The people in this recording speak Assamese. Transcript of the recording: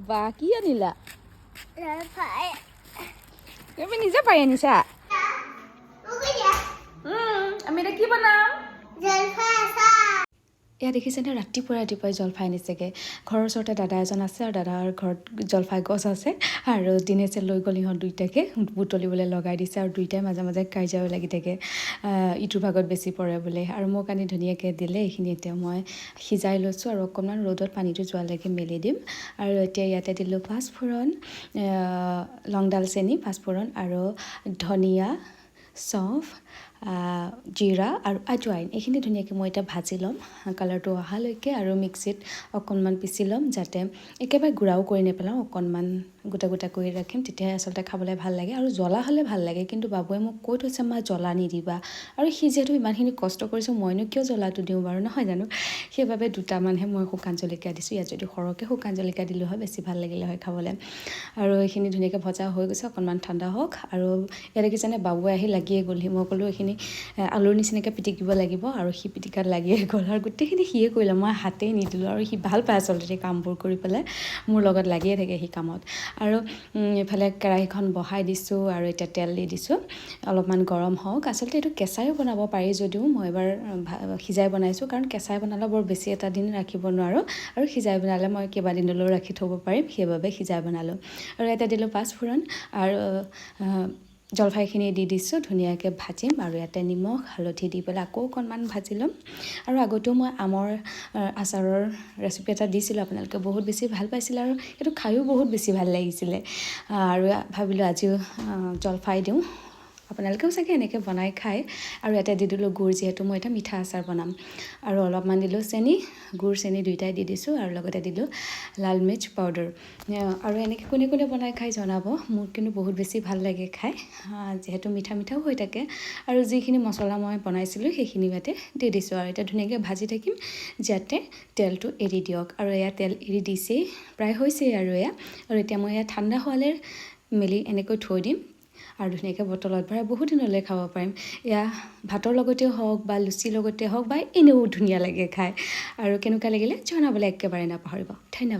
বা কি আনিলা তুমি নিজে পাই আনিছা আমি এতিয়া কি বনাম এয়া দেখিছেনে ৰাতিপুৱাই জলফাই আনিছেগৈ ঘৰৰ ওচৰতে দাদা এজন আছে আৰু দাদাৰ ঘৰত জলফাই গছ আছে আৰু দিনেছে লৈ গ'ল ইহঁত দুইটাকে বুটলিবলৈ লগাই দিছে আৰু দুইটাই মাজে মাজে কাজিয়াও লাগি থাকে ইটোৰ ভাগত বেছি পৰে বোলে আৰু মোক আনি ধুনীয়াকৈ দিলে এইখিনি এতিয়া মই সিজাই লৈছোঁ আৰু অকণমান ৰ'দত পানীটো যোৱালৈকে মেলি দিম আৰু এতিয়া ইয়াতে দিলোঁ পাঁচফোৰণ লং দালচেনি পাঁচফোৰণ আৰু ধনিয়া চফ জিৰা আৰু আজৱাইন এইখিনি ধুনীয়াকৈ মই এতিয়া ভাজি ল'ম কালাৰটো অহালৈকে আৰু মিক্সিত অকণমান পিচি ল'ম যাতে একেবাৰে গুড়াও কৰি নেপেলাওঁ অকণমান গোটা গোটা কৰি ৰাখিম তেতিয়াহে আচলতে খাবলৈ ভাল লাগে আৰু জ্বলা হ'লে ভাল লাগে কিন্তু বাবুৱে মোক কৈ থৈছে মা জ্বলা নিদিবা আৰু সি যিহেতু ইমানখিনি কষ্ট কৰিছোঁ মইনো কিয় জ্বলাটো দিওঁ বাৰু নহয় জানো সেইবাবে দুটামানহে মই শুকান জলকীয়া দিছোঁ ইয়াত যদি সৰহকৈ শুকান জলকীয়া দিলোঁ হয় বেছি ভাল লাগিলে হয় খাবলৈ আৰু এইখিনি ধুনীয়াকৈ ভজা হৈ গৈছে অকণমান ঠাণ্ডা হওক আৰু ইয়াত দেখিছেনে বাবুৱে আহি লাগিয়ে গ'লহি মই ক'লোঁ এইখিনি আলুৰ নিচিনাকৈ পিটিকিব লাগিব আৰু সি পিটিকাত লাগিয়ে গ'ল আৰু গোটেইখিনি সিয়ে কৰিলে মই হাতেই নিদিলোঁ আৰু সি ভাল পায় আচলতে সেই কামবোৰ কৰি পেলাই মোৰ লগত লাগিয়ে থাকে সি কামত আৰু এইফালে কেৰাহীখন বহাই দিছোঁ আৰু এতিয়া তেল দি দিছোঁ অলপমান গৰম হওক আচলতে এইটো কেঁচাইও বনাব পাৰি যদিও মই এবাৰ সিজাই বনাইছোঁ কাৰণ কেঁচাই বনালে বৰ বেছি এটা দিন ৰাখিব নোৱাৰোঁ আৰু সিজাই বনালে মই কেইবাদিনলৈও ৰাখি থ'ব পাৰিম সেইবাবে সিজাই বনালোঁ আৰু এটা দিলোঁ পাঁচফোৰণ আৰু জলফাইখিনি দি দিছোঁ ধুনীয়াকৈ ভাজিম আৰু ইয়াতে নিমখ হালধি দি পেলাই আকৌ অকণমান ভাজি ল'ম আৰু আগতেও মই আমৰ আচাৰৰ ৰেচিপি এটা দিছিলোঁ আপোনালোকে বহুত বেছি ভাল পাইছিলে আৰু সেইটো খায়ো বহুত বেছি ভাল লাগিছিলে আৰু ভাবিলোঁ আজিও জলফাই দিওঁ আপোনালোকেও চাগে এনেকৈ বনাই খায় আৰু ইয়াতে দি দিলোঁ গুড় যিহেতু মই এটা মিঠা আচাৰ বনাম আৰু অলপমান দিলোঁ চেনি গুড় চেনি দুয়োটাই দি দিছোঁ আৰু লগতে দিলোঁ লাল মিৰ্চ পাউডাৰ আৰু এনেকৈ কোনে কোনে বনাই খাই জনাব মোৰ কিন্তু বহুত বেছি ভাল লাগে খাই যিহেতু মিঠা মিঠাও হৈ থাকে আৰু যিখিনি মছলা মই বনাইছিলোঁ সেইখিনি ইয়াতে দি দিছোঁ আৰু এতিয়া ধুনীয়াকৈ ভাজি থাকিম যাতে তেলটো এৰি দিয়ক আৰু এয়া তেল এৰি দিছেই প্ৰায় হৈছেই আৰু এতিয়া মই এয়া ঠাণ্ডা হোৱালে মেলি এনেকৈ থৈ দিম আৰু ধুনীয়াকৈ বটলত ভৰাই বহুত দিনলৈ খাব পাৰিম এয়া ভাতৰ লগতে হওক বা লুচিৰ লগতে হওক বা এনেও ধুনীয়া লাগে খাই আৰু কেনেকুৱা লাগিলে জনাবলৈ একেবাৰে নাপাহৰিব ধন্যবাদ